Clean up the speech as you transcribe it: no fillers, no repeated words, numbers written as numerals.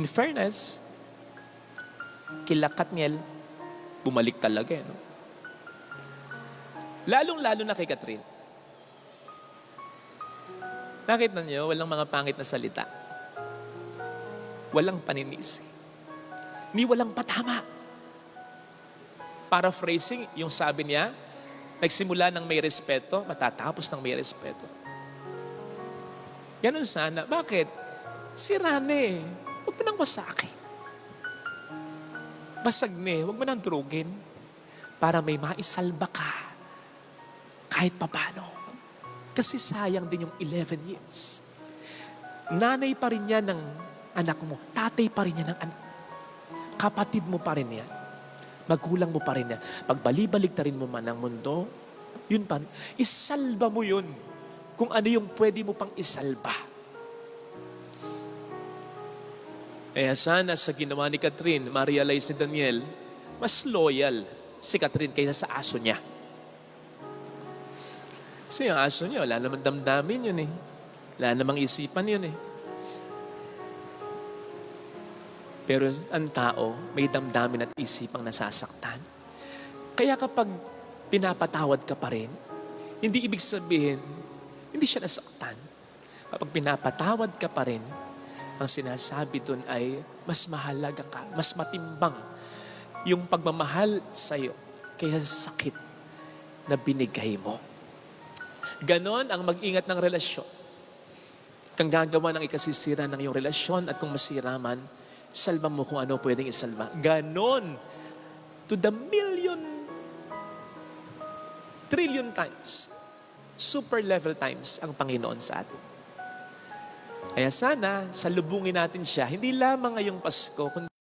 In fairness, kila Katniel, bumalik talaga. No? Lalong-lalo na kay Catherine. Nakita niyo, walang mga pangit na salita. Walang paninisi. Ni walang patama. Paraphrasing, yung sabi niya, nagsimula ng may respeto, matatapos ng may respeto. Ganun sana. Bakit? Si Rane, huwag mo nang masakin. Basag ne, huwag mo nang drugin para may maisalba ka kahit papano. Kasi sayang din yung 11 years. Nanay pa rin yan ng anak mo. Tatay pa rin yan ng anak mo. Kapatid mo pa rin yan. Magulang mo pa rin yan. Pag balibalik-tarin mo man ang mundo, yun pa rin. Isalba mo yun. Kung ano yung pwede mo pang isalba. Kaya sana sa ginawa ni Catherine, ma-realize ni Daniel, mas loyal si Catherine kaysa sa aso niya. Kasi yung aso niya, wala namang damdamin yun eh. Wala namang isipan yun eh. Pero ang tao, may damdamin at isipang nasasaktan. Kaya kapag pinapatawad ka pa rin, hindi ibig sabihin, hindi siya nasaktan. Kapag pinapatawad ka pa rin, ang sinasabi dun ay mas mahalaga ka, mas matimbang yung pagmamahal sa'yo kaya sakit na binigay mo. Ganon ang mag-ingat ng relasyon. Kang gagawa ng ikasisira ng iyong relasyon at kung masira man, salba mo kung ano pwedeng isalba. Ganon to the trillion times, super level times ang Panginoon sa atin. Kaya sana, salubungin natin siya, hindi lamang ngayong Pasko, kundi